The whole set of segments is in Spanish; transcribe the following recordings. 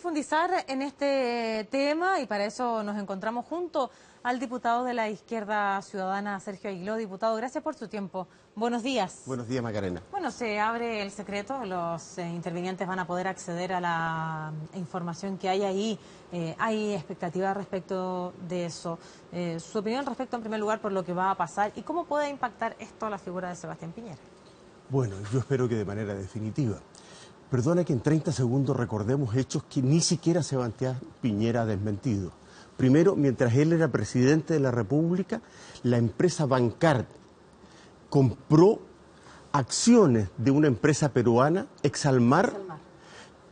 profundizar en este tema y para eso nos encontramos junto al diputado de la Izquierda Ciudadana, Sergio Aguiló. Diputado, gracias por su tiempo. Buenos días. Buenos días, Macarena. Bueno, se abre el secreto, los intervinientes van a poder acceder a la información que hay ahí. ¿Hay expectativa respecto de eso? Su opinión respecto, en primer lugar, por lo que va a pasar y cómo puede impactar esto a la figura de Sebastián Piñera. Bueno, yo espero que de manera definitiva. Perdona que en 30 segundos recordemos hechos que ni siquiera Sebastián Piñera ha desmentido. Primero, mientras él era presidente de la República, la empresa Bancard compró acciones de una empresa peruana, Exalmar,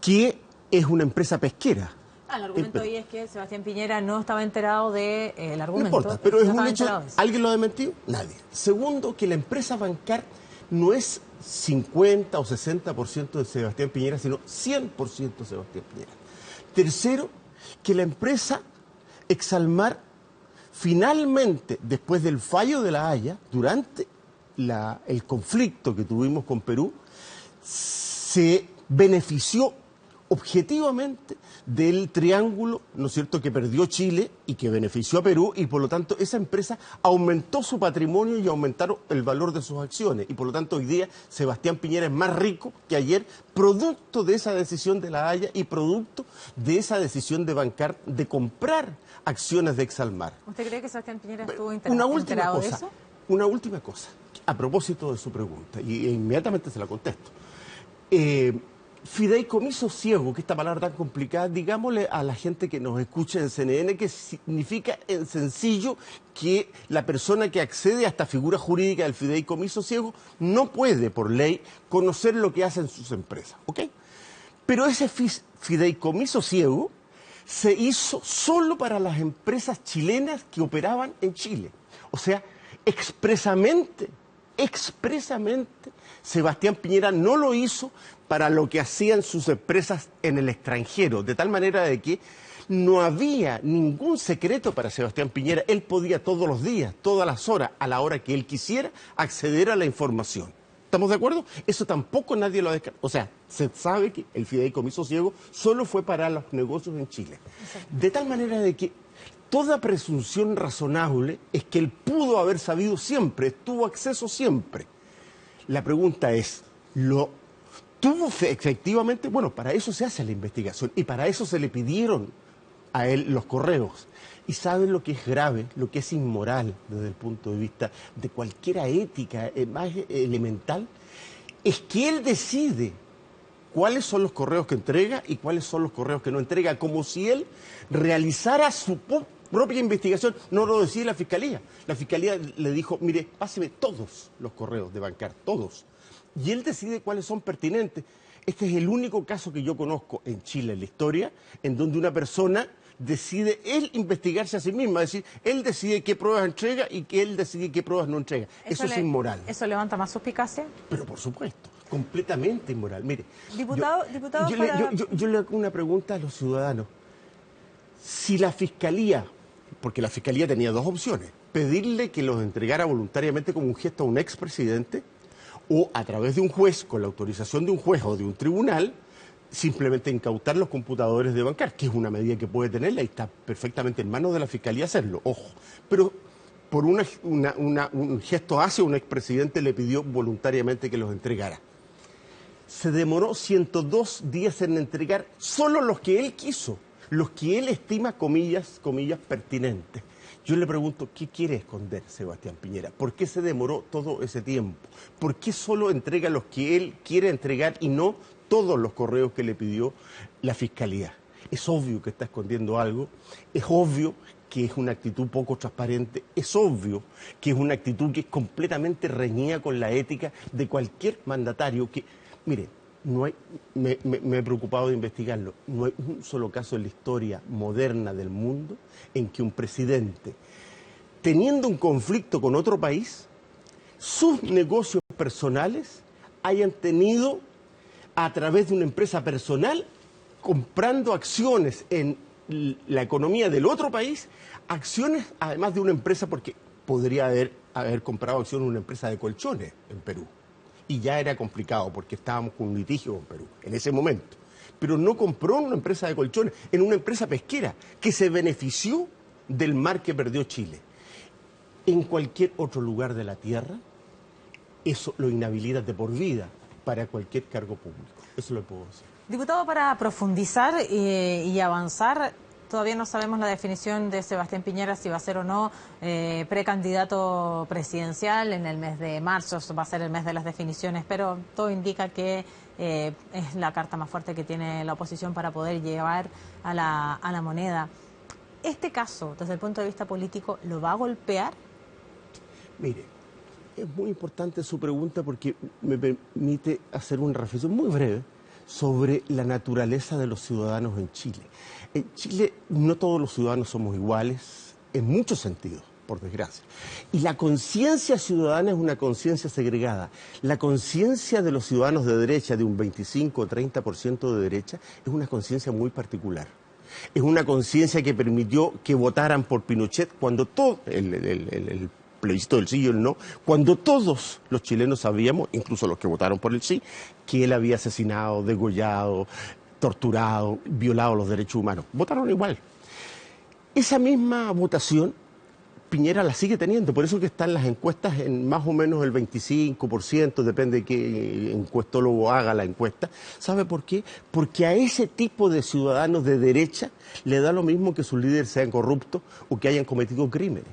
que es una empresa pesquera. El argumento ahí es que Sebastián Piñera no estaba enterado del argumento. No importa, pero es un hecho. ¿Alguien lo ha desmentido? Nadie. Segundo, que la empresa Bancard no es 50 o 60% de Sebastián Piñera, sino 100% de Sebastián Piñera. Tercero, que la empresa Exalmar finalmente, después del fallo de La Haya, durante el conflicto que tuvimos con Perú, se benefició objetivamente del triángulo, ¿no es cierto?, que perdió Chile y que benefició a Perú, y por lo tanto esa empresa aumentó su patrimonio y aumentaron el valor de sus acciones, y por lo tanto hoy día Sebastián Piñera es más rico que ayer, producto de esa decisión de La Haya y producto de esa decisión de Bancard de comprar acciones de Exalmar. ¿Usted cree que Sebastián Piñera estuvo enterado de eso? Una última cosa, a propósito de su pregunta, y inmediatamente se la contesto. Fideicomiso ciego, que esta palabra tan complicada, digámosle a la gente que nos escucha en CNN que significa en sencillo que la persona que accede a esta figura jurídica del fideicomiso ciego no puede, por ley, conocer lo que hacen sus empresas, ¿ok? Pero ese fideicomiso ciego se hizo solo para las empresas chilenas que operaban en Chile. O sea, expresamente, Sebastián Piñera no lo hizo para lo que hacían sus empresas en el extranjero, de tal manera de que no había ningún secreto para Sebastián Piñera. Él podía todos los días, todas las horas, a la hora que él quisiera, acceder a la información. ¿Estamos de acuerdo? Eso tampoco nadie lo ha descartado. O sea, se sabe que el fideicomiso ciego solo fue para los negocios en Chile. De tal manera de que toda presunción razonable es que él pudo haber sabido siempre, tuvo acceso siempre. La pregunta es, ¿lo tuvo efectivamente? Bueno, para eso se hace la investigación y para eso se le pidieron a él los correos. Y saben lo que es grave, lo que es inmoral desde el punto de vista de cualquier ética más elemental, es que él decide cuáles son los correos que entrega y cuáles son los correos que no entrega, como si él realizara su propia investigación. No lo decía la Fiscalía. La Fiscalía le dijo, mire, páseme todos los correos de Bancard, todos. Y él decide cuáles son pertinentes. Este es el único caso que yo conozco en Chile, en la historia, en donde una persona decide él investigarse a sí misma, es decir, él decide qué pruebas entrega y que él decide qué pruebas no entrega. Eso es inmoral. ¿Eso levanta más suspicacia? Pero por supuesto, completamente inmoral. Mire, diputado, yo le hago una pregunta a los ciudadanos. Si la Fiscalía, porque la Fiscalía tenía dos opciones, pedirle que los entregara voluntariamente como un gesto a un expresidente, o a través de un juez, con la autorización de un juez o de un tribunal, simplemente incautar los computadores de Bancard, que es una medida que puede tenerla y está perfectamente en manos de la Fiscalía hacerlo, ojo. Pero por un gesto hacia un expresidente le pidió voluntariamente que los entregara. Se demoró 102 días en entregar solo los que él quiso, los que él estima, comillas, pertinentes. Yo le pregunto, ¿qué quiere esconder Sebastián Piñera? ¿Por qué se demoró todo ese tiempo? ¿Por qué solo entrega los que él quiere entregar y no todos los correos que le pidió la Fiscalía? Es obvio que está escondiendo algo, es obvio que es una actitud poco transparente, es obvio que es una actitud que es completamente reñida con la ética de cualquier mandatario que, mire, no hay, me he preocupado de investigarlo, no hay un solo caso en la historia moderna del mundo en que un presidente, teniendo un conflicto con otro país, sus negocios personales hayan tenido, a través de una empresa personal, comprando acciones en la economía del otro país, acciones además de una empresa, porque podría haber comprado acciones en una empresa de colchones en Perú. Y ya era complicado porque estábamos con un litigio con Perú en ese momento. pero no compró en una empresa de colchones, en una empresa pesquera, que se benefició del mar que perdió Chile. En cualquier otro lugar de la tierra, eso lo inhabilita de por vida para cualquier cargo público. Eso lo puedo decir. Diputado, para profundizar y avanzar, todavía no sabemos la definición de Sebastián Piñera, si va a ser o no precandidato presidencial en el mes de marzo. Va a ser el mes de las definiciones, pero todo indica que es la carta más fuerte que tiene la oposición para poder llevar a la moneda. ¿Este caso, desde el punto de vista político, lo va a golpear? Mire, es muy importante su pregunta porque me permite hacer una reflexión muy breve sobre la naturaleza de los ciudadanos en Chile. En Chile no todos los ciudadanos somos iguales en muchos sentidos, por desgracia. Y la conciencia ciudadana es una conciencia segregada. La conciencia de los ciudadanos de derecha, de un 25 o 30% de derecha, es una conciencia muy particular. Es una conciencia que permitió que votaran por Pinochet cuando todo el plebiscito del sí y el no, cuando todos los chilenos sabíamos, incluso los que votaron por el sí, que él había asesinado, degollado, torturado, violado los derechos humanos. Votaron igual. Esa misma votación Piñera la sigue teniendo, por eso que están las encuestas en más o menos el 25%, depende de qué encuestólogo haga la encuesta. ¿Sabe por qué? Porque a ese tipo de ciudadanos de derecha le da lo mismo que sus líderes sean corruptos o que hayan cometido crímenes.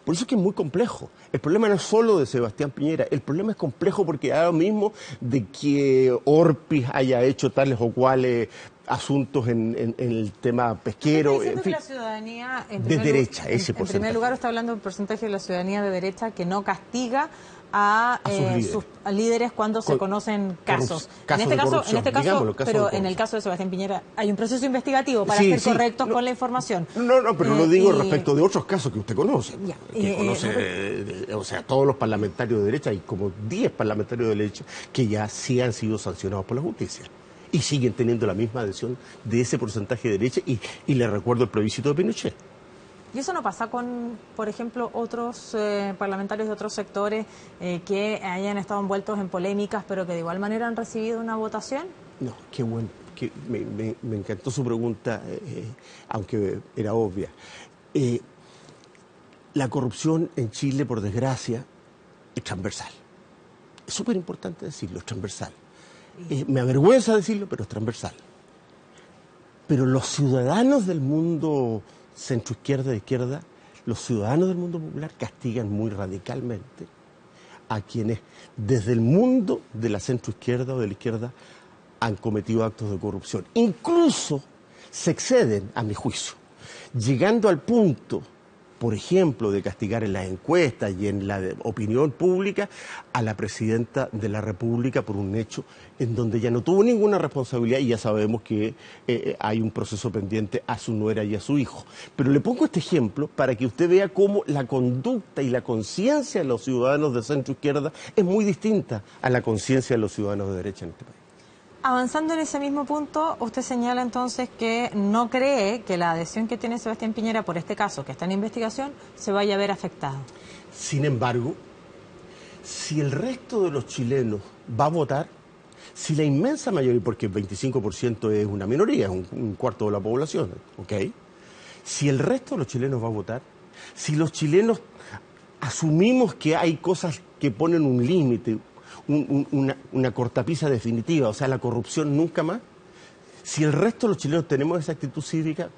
Por eso es que es muy complejo. El problema no es solo de Sebastián Piñera, el problema es complejo porque da lo mismo de que Orpis haya hecho tales o cuales asuntos en el tema pesquero, en fin, que la ciudadanía de derecha, ese porcentaje. En primer lugar, está hablando del porcentaje de la ciudadanía de derecha que no castiga a sus líderes cuando se conocen casos. En este caso, pero en el caso de Sebastián Piñera hay un proceso investigativo para ser correctos con la información. No, pero lo digo respecto de otros casos que usted conoce. O sea, todos los parlamentarios de derecha, hay como 10 parlamentarios de derecha que ya sí han sido sancionados por la justicia. Y siguen teniendo la misma adhesión de ese porcentaje de derecha y le recuerdo el plebiscito de Pinochet. ¿Y eso no pasa con, por ejemplo, otros parlamentarios de otros sectores que hayan estado envueltos en polémicas, pero que de igual manera han recibido una votación? No, qué bueno. Me encantó su pregunta, aunque era obvia. La corrupción en Chile, por desgracia, es transversal. Es súper importante decirlo, es transversal. Me avergüenza decirlo, pero es transversal. Pero los ciudadanos del mundo centro-izquierda e izquierda, los ciudadanos del mundo popular castigan muy radicalmente a quienes desde el mundo de la centro-izquierda o de la izquierda han cometido actos de corrupción. Incluso se exceden, a mi juicio, llegando al punto, por ejemplo, de castigar en las encuestas y en la opinión pública a la presidenta de la República por un hecho en donde ya no tuvo ninguna responsabilidad y ya sabemos que hay un proceso pendiente a su nuera y a su hijo. Pero le pongo este ejemplo para que usted vea cómo la conducta y la conciencia de los ciudadanos de centro-izquierda es muy distinta a la conciencia de los ciudadanos de derecha en este país. Avanzando en ese mismo punto, usted señala entonces que no cree que la adhesión que tiene Sebastián Piñera por este caso, que está en investigación, se vaya a ver afectado. Sin embargo, si el resto de los chilenos va a votar, si la inmensa mayoría, porque el 25% es una minoría, es un cuarto de la población, ¿ok? Si el resto de los chilenos va a votar, si los chilenos asumimos que hay cosas que ponen un límite, una cortapisa definitiva, o sea, la corrupción nunca más. Si el resto de los chilenos tenemos esa actitud cívica,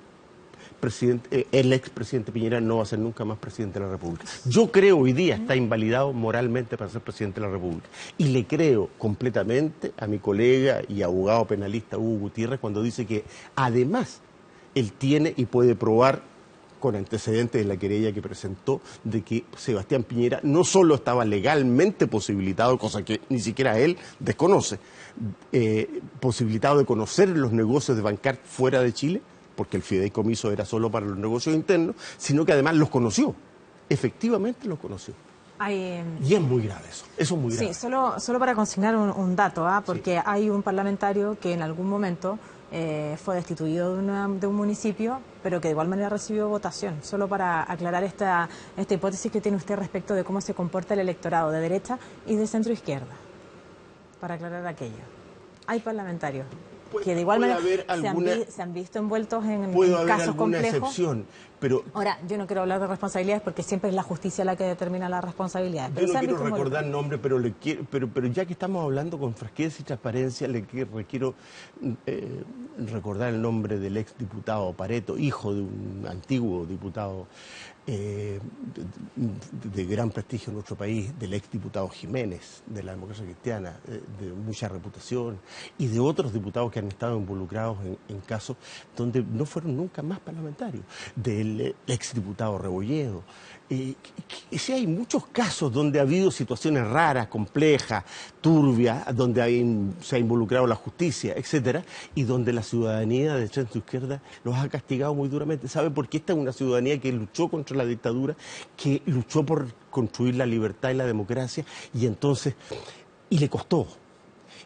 el expresidente Piñera no va a ser nunca más presidente de la República. Yo creo hoy día está invalidado moralmente para ser presidente de la República. Y le creo completamente a mi colega y abogado penalista Hugo Gutiérrez cuando dice que además él tiene y puede probar con antecedentes de la querella que presentó, de que Sebastián Piñera no solo estaba legalmente posibilitado, cosa que ni siquiera él desconoce, posibilitado de conocer los negocios de Bancar fuera de Chile, porque el fideicomiso era solo para los negocios internos, sino que además los conoció, efectivamente los conoció. Y es muy grave eso es muy grave. Sí, solo para consignar un dato, porque sí. Hay un parlamentario que en algún momento fue destituido de un municipio, pero que de igual manera recibió votación. Solo para aclarar esta hipótesis que tiene usted respecto de cómo se comporta el electorado de derecha y de centro-izquierda. Para aclarar aquello. Hay parlamentarios que de igual manera haber se han visto envueltos en puede haber casos alguna complejos. Excepción, pero ahora, yo no quiero hablar de responsabilidades porque siempre es la justicia la que determina las responsabilidades. yo no quiero recordar nombres, pero ya que estamos hablando con franqueza y transparencia, quiero recordar el nombre del exdiputado Pareto, hijo de un antiguo diputado de gran prestigio en nuestro país, del exdiputado Jiménez, de la Democracia Cristiana, de mucha reputación, y de otros diputados que han estado involucrados en casos donde no fueron nunca más parlamentarios, del exdiputado Rebolledo. Sí, hay muchos casos donde ha habido situaciones raras, complejas, turbias, donde se ha involucrado la justicia, etcétera, y donde la ciudadanía de centro izquierda los ha castigado muy duramente. ¿Sabe por qué? Esta es una ciudadanía que luchó contra la dictadura, que luchó por construir la libertad y la democracia, y le costó.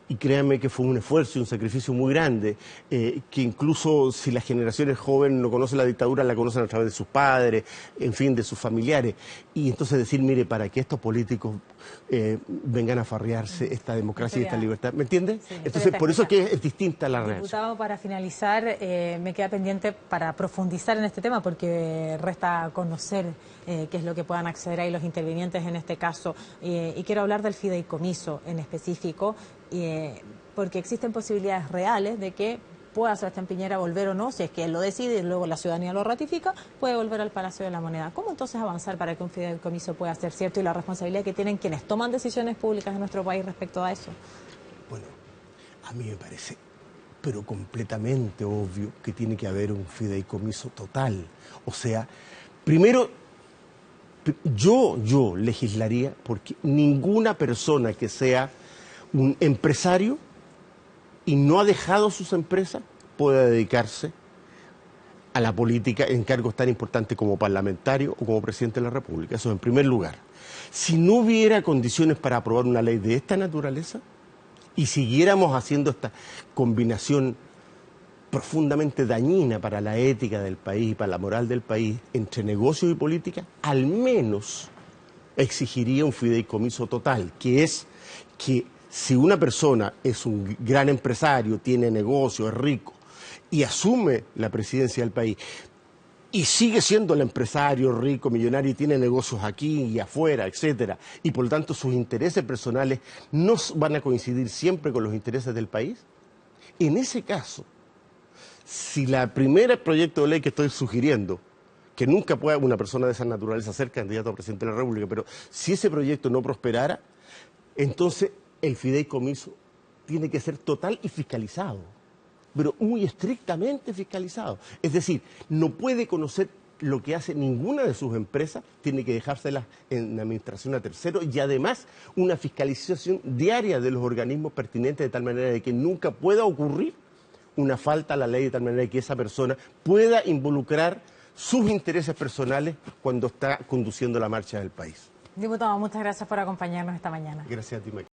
Y créanme que fue un esfuerzo y un sacrificio muy grande, que incluso si las generaciones jóvenes no conocen la dictadura, la conocen a través de sus padres, en fin, de sus familiares. Y entonces decir, mire, para que estos políticos vengan a farrearse esta democracia y esta libertad, ¿me entiende? Sí, entonces, por eso es que es distinta la reacción. Diputado, para finalizar, me queda pendiente para profundizar en este tema, porque resta conocer qué es lo que puedan acceder ahí los intervinientes en este caso. Y quiero hablar del fideicomiso en específico, porque existen posibilidades reales de que pueda Sebastián Piñera volver o no, si es que él lo decide y luego la ciudadanía lo ratifica, puede volver al Palacio de la Moneda. ¿Cómo entonces avanzar para que un fideicomiso pueda ser cierto y la responsabilidad que tienen quienes toman decisiones públicas en nuestro país respecto a eso? Bueno, a mí me parece, pero completamente obvio, que tiene que haber un fideicomiso total. O sea, primero, yo legislaría porque ninguna persona que sea un empresario y no ha dejado sus empresas pueda dedicarse a la política en cargos tan importantes como parlamentario o como presidente de la República. Eso en primer lugar. Si no hubiera condiciones para aprobar una ley de esta naturaleza y siguiéramos haciendo esta combinación profundamente dañina para la ética del país y para la moral del país entre negocios y política, al menos exigiría un fideicomiso total, que es que si una persona es un gran empresario, tiene negocio, es rico y asume la presidencia del país y sigue siendo el empresario rico, millonario y tiene negocios aquí y afuera, etcétera, y por lo tanto sus intereses personales no van a coincidir siempre con los intereses del país, en ese caso, si la primera proyecto de ley que estoy sugiriendo, que nunca pueda una persona de esa naturaleza ser candidato a presidente de la República, pero si ese proyecto no prosperara, entonces el fideicomiso tiene que ser total y fiscalizado, pero muy estrictamente fiscalizado. Es decir, no puede conocer lo que hace ninguna de sus empresas, tiene que dejárselas en administración a terceros y además una fiscalización diaria de los organismos pertinentes de tal manera de que nunca pueda ocurrir una falta a la ley de tal manera que esa persona pueda involucrar sus intereses personales cuando está conduciendo la marcha del país. Diputado, muchas gracias por acompañarnos esta mañana. Gracias a ti, María.